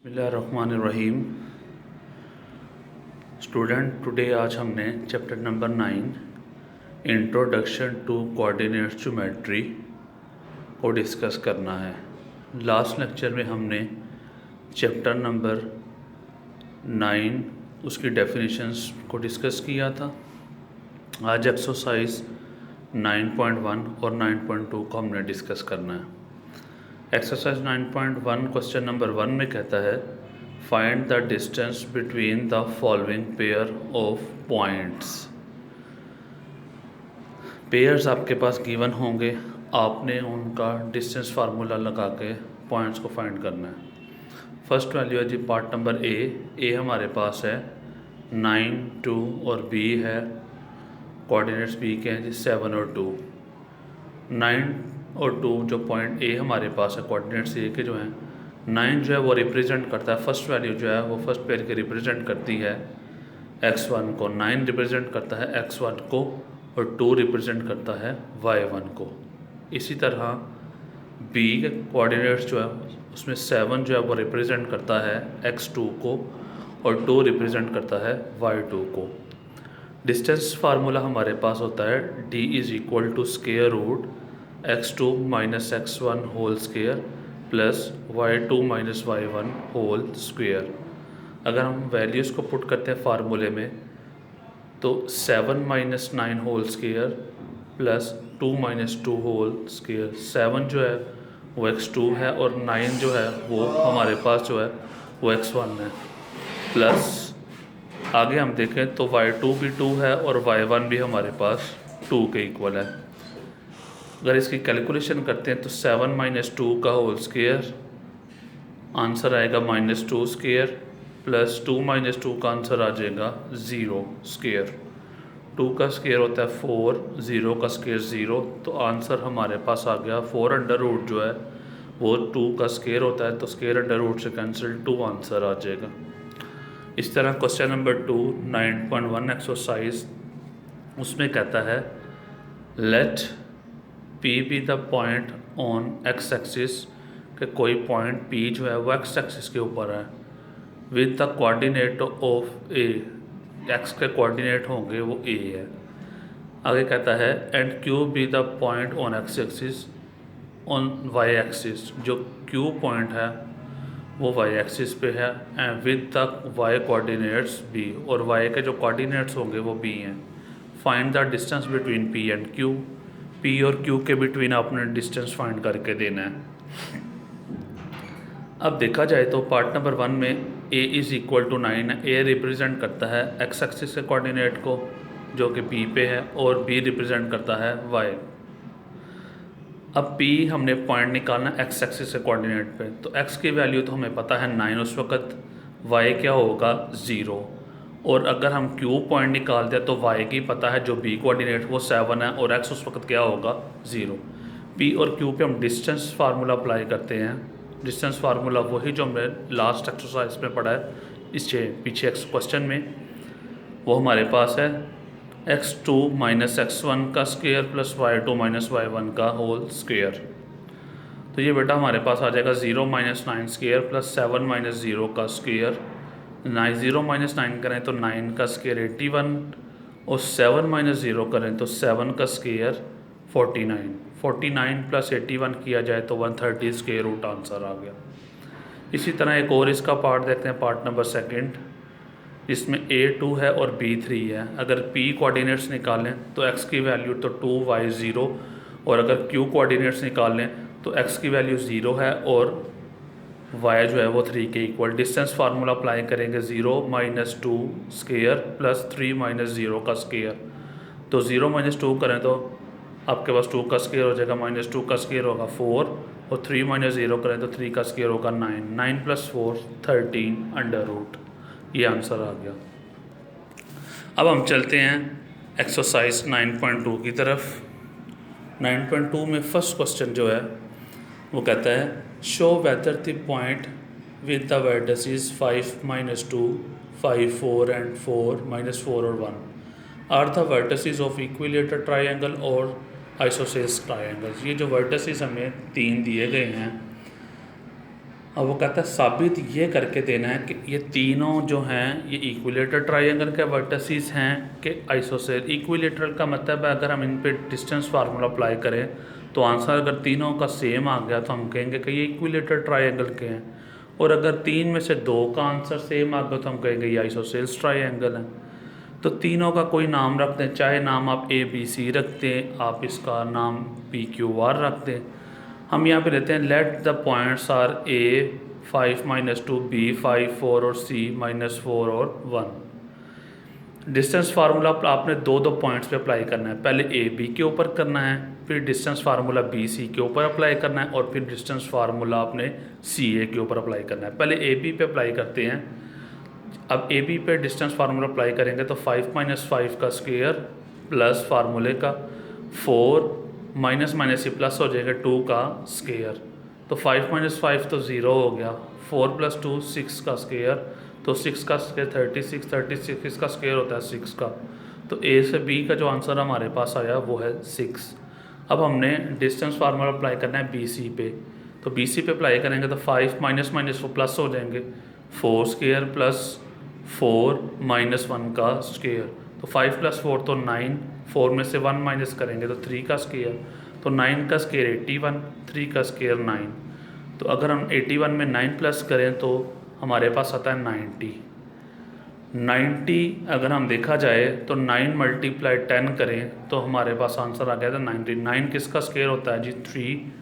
बिस्मिल्लाहिर्रहमानिर्रहीम। Student, today आज हमने chapter number 9 introduction to coordinate geometry को डिस्कस करना है। लास्ट लेक्चर में हमने चैप्टर नंबर 9 उसकी डेफिनेशंस को डिस्कस किया था। आज एक्सरसाइज 9.1 और 9.2 को हमने डिस्कस करना है। एक्सरसाइज 9.1 क्वेश्चन नंबर 1 में कहता है find the distance between the following pair of points. Pairs आपके पास गिवन होंगे, आपने उनका डिस्टेंस फार्मूला लगा के पॉइंट्स को फाइंड करना है। फर्स्ट वैल्यू है जी पार्ट नंबर ए हमारे पास है 9, 2 और बी है, कोऑर्डिनेट्स बी के हैं जी 7 और 2। 9 और 2 जो पॉइंट ए हमारे पास है, कोऑर्डिनेट्स ए के जो हैं, 9 जो है वो रिप्रेजेंट करता है, फर्स्ट वैल्यू जो है वो फर्स्ट पेयर के रिप्रेजेंट करती है x1 को, 9 रिप्रेजेंट करता है x1 को और 2 रिप्रेजेंट करता है y1 को। इसी तरह b के कोऑर्डिनेट्स जो है उसमें 7 जो है वो रिप्रेजेंट करता है x2 को और 2 रिप्रेजेंट करता है y2 को। डिस्टेंस फार्मूला हमारे पास होता है d is equal to square root x2 minus x1 whole square plus y2 minus y1 whole square. अगर हम वैल्यूज़ को पुट करते हैं फार्मूले में तो 7 minus 9 whole square plus 2 minus 2 whole square. 7 जो है वो x2 है और 9 जो है वो हमारे पास जो है वो x1 है। प्लस आगे हम देखें तो y2 भी 2 है और y1 भी हमारे पास 2 के इक्वल है। अगर इसकी कैलकुलेशन करते हैं तो 7 माइनस 2 का होल स्क्वायर आंसर आएगा -2 स्क्वायर प्लस 2 माइनस 2 का आंसर आ जाएगा 0 स्क्वायर। 2 का स्क्वायर होता है 4, 0 का स्क्वायर 0, तो आंसर हमारे पास आ गया 4 अंडर रूट जो है वो 2 का स्क्वायर होता है, तो स्क्वायर अंडर रूट से कैंसिल 2 आंसर आ जाएगा। इस तरह क्वेश्चन नंबर 2 9.1 एक्सरसाइज उसमें कहता है let P be the point on x axis, के कोई पॉइंट P जो है वो एक्स एक्सिस के ऊपर है with the coordinate of A, x के कोऑर्डिनेट होंगे वो A है। आगे कहता है and Q be the point on x axis on y axis, जो Q पॉइंट है वो वाई एक्सिस पे है and with the y coordinates B, और y के जो कोऑर्डिनेट्स होंगे वो B हैं। Find the distance between P and Q, P और Q के बिटवीन आपने डिस्टेंस फाइंड करके देना है। अब देखा जाए तो पार्ट नंबर 1 में A इज़ इक्वल टू 9 है। A रिप्रेजेंट करता है एक्स एक्सिस के कोऑर्डिनेट को जो कि P पे है और B रिप्रेजेंट करता है Y। अब P हमने पॉइंट निकालना एक्स एक्सिस के कोऑर्डिनेट पे, तो X की वैल्यू तो हमें पता है 9 उस वक्त, Y क्या होगा 0, और अगर हम Q पॉइंट निकाल दें तो Y की पता है जो B कोऑर्डिनेट वो 7 है और X उस वक्त क्या होगा 0। P और Q पे हम डिस्टेंस फार्मूला अप्लाई करते हैं। डिस्टेंस फार्मूला वही जो हमने लास्ट एक्सरसाइज में पढ़ा है, इससे पीछे क्वेश्चन में, वो हमारे पास है x2 माइनस x1 का square plus y2 minus y1 का होल स्क्वायर। तो ये बेटा हमारे पास आ जाएगा 0 माइनस 9 स्क्वायर प्लस 7 माइनस 0 का स्क्वायर। 0 माइनस 9 करें तो 9 का स्क्वायर 81 और 7 माइनस 0 करें तो 7 का स्क्वायर 49 प्लस 81 किया जाए तो 130 स्क्वायर रूट आंसर आ गया। इसी तरह एक और इसका पार्ट देखते हैं, पार्ट नंबर 2 जिसमें A2 है और B3 है। अगर P कोऑर्डिनेट्स निकालें तो X की वैल्यू तो 2 y 0, और अगर Q कोऑर्डिनेट्स निकालें तो X की वैल्यू 0 है और y जो है वो 3 के इक्वल। डिस्टेंस फार्मूला अप्लाई करेंगे 0 माइनस 2 स्क्वायर प्लस 3 माइनस 0 का स्क्वायर, तो 0 माइनस 2 करें तो आपके पास 2 का स्क्वायर हो जाएगा, माइनस 2 का स्क्वायर होगा 4 और 3 माइनस 0 करें तो 3 का स्क्वायर होगा 9 प्लस 4 13 अंडर रूट, ये आंसर आ गया। अब हम चलते हैं एक्सरसाइज 9.2 की तरफ। 9.2 में फर्स्ट क्वेश्चन जो है वो कहता है show whether the point with the vertices 5 minus 2 5 4 and 4 minus 4 और 1 are the vertices of equilateral triangle और आइसोसेलेस ट्राइंगल। ये जो वर्टिसेस हमें 3 दिए गए हैं अब वो कहता है साबित ये करके देना है कि ये तीनों जो हैं ये इक्विलेटरल ट्रायंगल के वर्टिसेस हैं कि आइसोसेल। इक्विलेटरल का मतलब है अगर हम इन पे डिस्टेंस फार्मूला अप्लाई करें तो आंसर अगर तीनों का सेम आ गया तो हम कहेंगे कि ये इक्विलेटरल ट्रायंगल के हैं, और अगर तीन में से दो का आंसर सेम आ गया तो हम कहेंगे ये आइसोसेल्स ट्रायंगल हैं। तो तीनों का कोई नाम रख दें, चाहे नाम आप ABC रख दें, आप इसका नाम PQR रख दें। हम यहाँ पे लेते हैं let the points are A 5 - 2, B 5 4 और C -4 और 1। डिस्टेंस फार्मूला आपने दो पॉइंट्स पे अप्लाई करना है, पहले AB के ऊपर करना है, फिर डिस्टेंस फार्मूला BC के ऊपर अप्लाई करना है, और फिर डिस्टेंस फार्मूला आपने CA के ऊपर अप्लाई करना है। पहले AB पे अप्लाई करते हैं। अब AB पे डिस्टेंस फार्मूला अप्लाई करेंगे तो 5 - 5 का स्क्वायर प्लस फार्मूले का 4 माइनस माइनस ये प्लस हो जाएगा 2 का स्क्वायर, तो 5 - 5 तो 0 हो गया, 4 + 2 6 का स्क्वायर, तो 6 का स्क्वायर 36, 36 इसका स्क्वायर होता है 6 का। तो A से B का जो आंसर हमारे पास आया वो है 6। अब हमने डिस्टेंस फार्मूला अप्लाई करना है BC पे, तो BC पे अप्लाई करेंगे तो 5 माइनस माइनस वो प्लस हो जाएंगे, 4 स्क्वायर प्लस 4 - 1 का स्क्वायर, तो 5 + 4 तो 9, 4 में से 1 माइनस करेंगे तो 3 का स्क्वायर, तो 9 का स्क्वायर 81, 3 का स्क्वायर 9। तो अगर हम 81 में 9 प्लस करें तो हमारे पास आता है 90। 90 अगर हम देखा जाए तो 9 × 10 करें तो हमारे पास आंसर आ गया था 90। 9 किसका स्क्वायर होता है जी 3,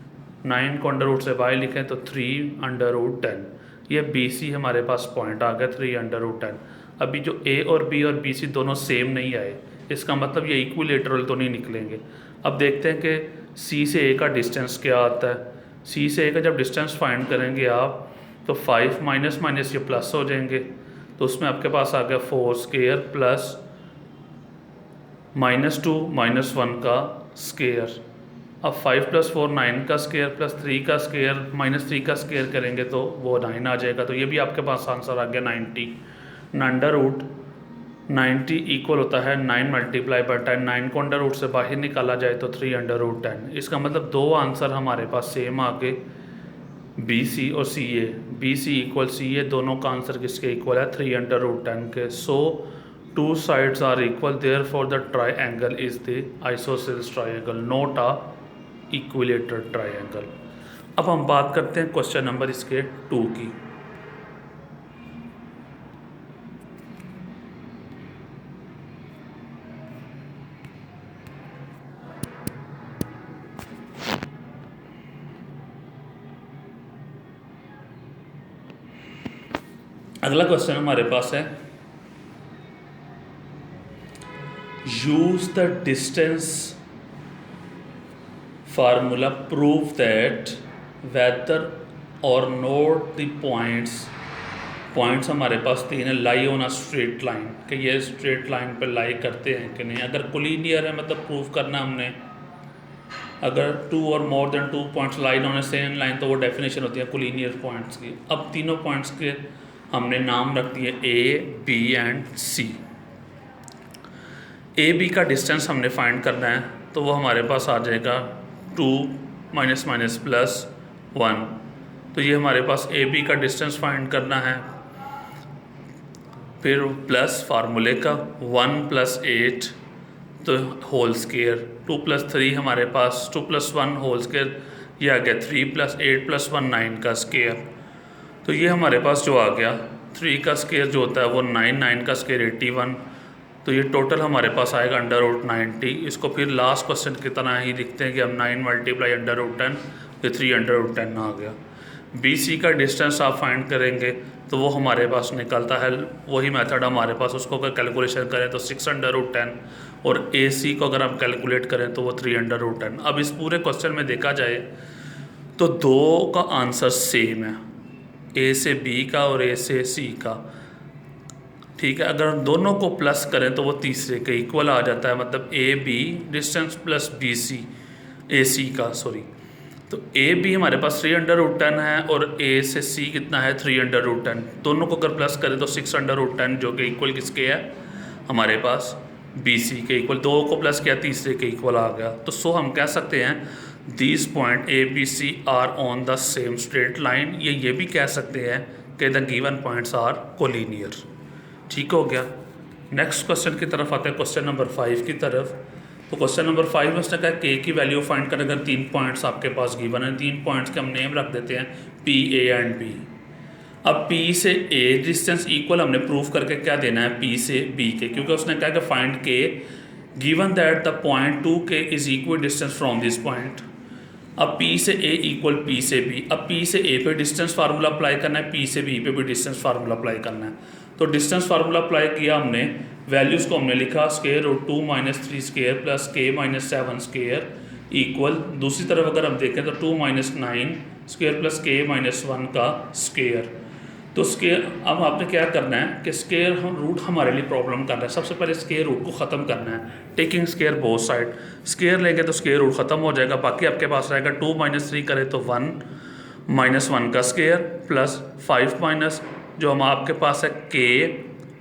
9 को अंडर रूट से बाहर लिखें तो 3/√10। ये BC हमारे पास पॉइंट आ गया 3/√10। अभी जो A और B और BC दोनों सेम नहीं आए, इसका मतलब ये इक्विलेटरल तो नहीं निकलेंगे। अब देखते हैं कि C से A का डिस्टेंस क्या आता है। C से A का जब डिस्टेंस फाइंड करेंगे आप तो 5 माइनस माइनस ये प्लस हो जाएंगे, तो उसमें आपके पास आ गया 4 स्क्वायर प्लस -2 -1 का स्क्वायर। अब 5 + 4 9 का स्क्वायर प्लस 3 का स्क्वायर -3 का स्क्वायर करेंगे तो वो 9 आ जाएगा, तो ये भी आपके पास आंसर आ गया 90। √90 इक्वल होता है 9 × 10। 9 को अंडर रूट से बाहर निकाला जाए तो 3/√10। इसका मतलब दो आंसर हमारे पास सेम आ गए, BC और CA। BC = CA, दोनों का आंसर किसके इक्वल है 3/√10 के। सो 2 sides are equal, therefore the triangle is the isosceles triangle, not a equilateral triangle। अब हम बात करते हैं क्वेश्चन नंबर इसके 2 की। अगला क्वेश्चन हमारे पास है use the distance formula prove that whether और नोट द पॉइंट्स हमारे पास 3 है, lie on a straight line, कि ये स्ट्रेट लाइन पर लाई करते हैं कि नहीं। अगर कोलिनियर है मतलब प्रूव करना हमने, अगर 2 और more than 2 points line on a same line तो वो डेफिनेशन होती है कोलिनियर पॉइंट्स की। अब तीनों पॉइंट्स के हमने नाम रख दिए A, B and C। AB का डिस्टेंस हमने फाइंड करना है तो वो हमारे पास आ जाएगा 2 - +1। तो ये हमारे पास AB का डिस्टेंस फाइंड करना है, फिर प्लस फार्मूले का 1 + 8 तो होल स्क्वायर, 2 + 3 हमारे पास 2 + 1 होल स्क्वायर, ये आ गया 3 + 8 + 1 9 का स्क्वायर। तो ये हमारे पास जो आ गया 3 का स्क्वायर जो होता है वो 9, 9 का स्क्वायर 81, तो ये टोटल हमारे पास आएगा √90। इसको फिर लास्ट क्वेश्चन की तरह ही लिखते हैं कि हम 9 × √10, ये 3/10 आ गया। BC का डिस्टेंस आप फाइंड करेंगे तो वो हमारे पास निकलता है, वही मेथड हमारे पास, उसको अगर कैलकुलेशन करें तो 6/10, और AC को अगर हम कैलकुलेट करें तो वो 3/10। अब इस पूरे क्वेश्चन में देखा जाए तो दो का आंसर सेम है, A से B का और A से C का, ठीक है। अगर हम दोनों को प्लस करें तो वो तीसरे के इक्वल आ जाता है, मतलब AB distance plus BC AC का सॉरी, तो AB हमारे पास 3/10 है और A से C कितना है 3/10। दोनों को अगर प्लस करें तो 6/10 जो कि इक्वल किसके है हमारे पास BC के इक्वल। दो को प्लस किया तीसरे के इक्वल आ गया, तो सो हम कह सकते हैं these point A B C are on the same straight line, ये भी कह सकते हैं कि the given points are collinear. ठीक हो गया। नेक्स्ट क्वेश्चन की तरफ आते हैं, क्वेश्चन नंबर 5 की तरफ। तो क्वेश्चन नंबर 5 में उसने कहा के की वैल्यू फाइंड करें अगर 3 पॉइंट्स आपके पास गिवन है। 3 पॉइंट्स के हम नेम रख देते हैं पी, ए एंड बी। अब P से A डिस्टेंस इक्वल हमने प्रूव करके क्या देना है P से B के, क्योंकि उसने कहा कि find K given that the point 2K is equal distance from this point. अब P से A इक्वल P से B। अब P से A पे डिस्टेंस फार्मूला अप्लाई करना है, P से B पे भी डिस्टेंस फार्मूला अप्लाई करना है। तो डिस्टेंस फार्मूला अप्लाई किया हमने, वैल्यूज़ को हमने लिखा square root 2 - 3 square plus K - 7 square equal, दूसरी तरफ अगर हम देखें तो 2 - 9 स्क्वायर प्लस K - 1 का स्क्वायर। तो स्केयर, अब आपने क्या करना है कि स्केयर हम रूट हमारे लिए प्रॉब्लम कर रहा है। सबसे पहले स्केयर रूट को ख़त्म करना है, taking square both side. Square लेंगे तो स्केयर रूट ख़त्म हो जाएगा, बाकी आपके पास रहेगा 2 - 3 करें तो 1 - 1 का स्केयर प्लस 5 माइनस जो हम आपके पास है K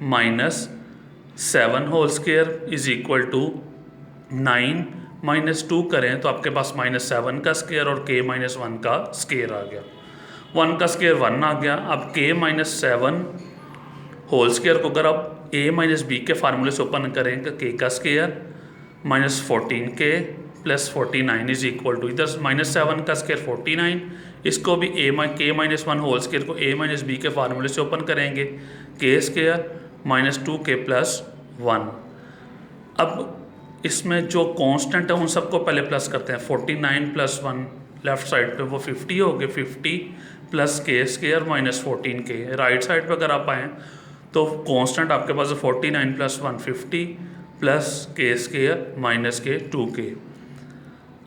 - 7 whole square is equal to 9 - 2 करें तो आपके पास -7 का स्केयर और K - 1 का स्केयर आ गया। 1 का स्केयर 1 आ गया। अब K - 7 होल स्केयर को अगर आप A - B के फार्मूले से ओपन करें तो K का square -14K plus 49 is equal to, इधर -7 का स्केयर 49, इसको भी K - 1 होल स्केयर को A - B के फार्मूले से ओपन करेंगे, K स्केयर -2K प्लस 1। अब इसमें जो कांस्टेंट है उन सबको पहले प्लस करते हैं। 49 प्लस 1 लेफ्ट साइड पे वो 50 हो गए, 50 plus K square -14K। Right side पे अगर आप आएँ तो कांस्टेंट आपके पास 49 plus 1 50 plus K square -K 2K।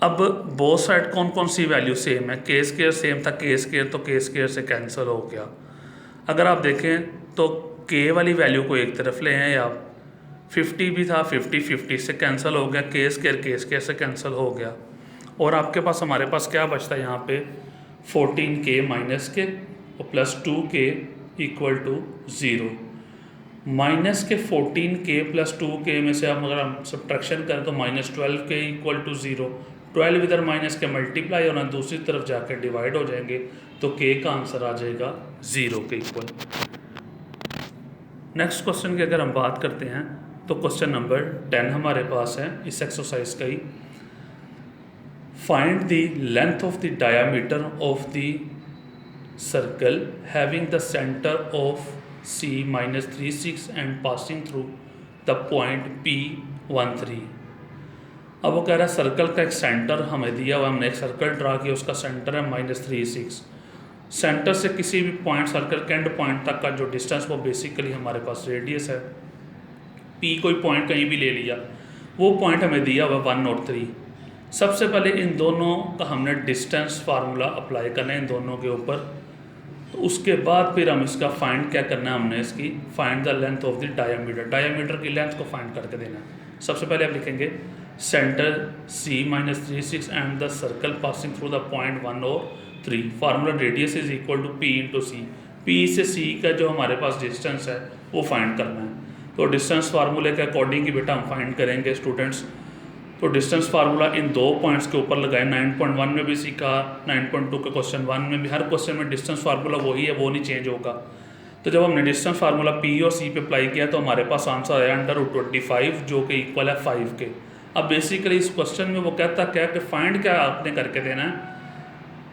अब बोथ साइड कौन कौन सी वैल्यू सेम है, K स्केयर सेम था, K स्केयर तो K स्केयर से कैंसिल हो गया। अगर आप देखें तो K वाली वैल्यू को एक तरफ ले आए आप, 50 भी था, 50 से कैंसिल हो गया, K स्केयर से कैंसिल हो गया, और आपके पास हमारे पास क्या बचता है यहाँ पे 14K -K और plus 2K equal to 0। -K 14K plus 2K में से हम अगर हम सब्ट्रैक्शन करें तो -12K इक्वल टू 0। 12 इधर -K मल्टीप्लाई होना, दूसरी तरफ जाकर डिवाइड हो जाएंगे तो K का आंसर आ जाएगा 0 के इक्वल। नेक्स्ट क्वेश्चन की अगर हम बात करते हैं तो क्वेश्चन नंबर 10 हमारे पास है इस एक्सरसाइज का ही। Find the length of the diameter of the circle having the center of C -36 and passing through the point P13। अब वो कह रहा है सर्कल का एक सेंटर हमें दिया हुआ, हमने एक सर्कल ड्रा किया, उसका सेंटर है -36। सेंटर से किसी भी पॉइंट, सर्कल के एंड पॉइंट तक का जो डिस्टेंस वो बेसिकली हमारे पास रेडियस है। P कोई पॉइंट कहीं भी ले लिया, वो पॉइंट हमें दिया हुआ 1 और 3। सबसे पहले इन दोनों का हमने डिस्टेंस फार्मूला अप्लाई करना है इन दोनों के ऊपर, तो उसके बाद फिर हम इसका फाइंड क्या करना है, हमने इसकी find the length of the diameter, diameter की लेंथ को फाइंड करके देना है। सबसे पहले आप लिखेंगे centre C -36 and the circle passing through the point 1 और 3। Formula radius is equal to P × C। P से C का जो हमारे पास डिस्टेंस है वो फाइंड करना है। तो डिस्टेंस फार्मूले के अकॉर्डिंग ही बेटा हम फाइंड करेंगे स्टूडेंट्स। तो डिस्टेंस फार्मूला इन दो पॉइंट्स के ऊपर लगाए, 9.1 में भी सीखा, 9.2 के क्वेश्चन 1 में भी, हर क्वेश्चन में डिस्टेंस फार्मूला वही है, वो नहीं चेंज होगा। तो जब हमने डिस्टेंस फार्मूला P और C पे अप्लाई किया तो हमारे पास आंसर आया √25 जो कि इक्वल है 5 के। अब बेसिकली इस क्वेश्चन में वो कहता क्या कि फाइंड क्या आपने करके देना है,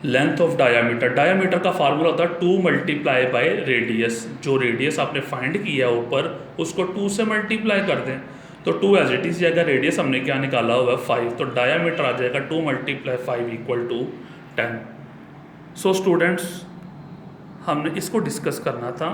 लेंथ ऑफ डायामीटर। डायामीटर का फार्मूला होता है 2 × रेडियस। जो रेडियस आपने फाइंड किया ऊपर उसको 2 से मल्टीप्लाई कर दें, तो 2 एज इट इज जाएगा, रेडियस हमने क्या निकाला हुआ है 5, तो डायामीटर आ जाएगा 2 × 5 इक्वल टू 10। सो स्टूडेंट्स हमने इसको डिस्कस करना था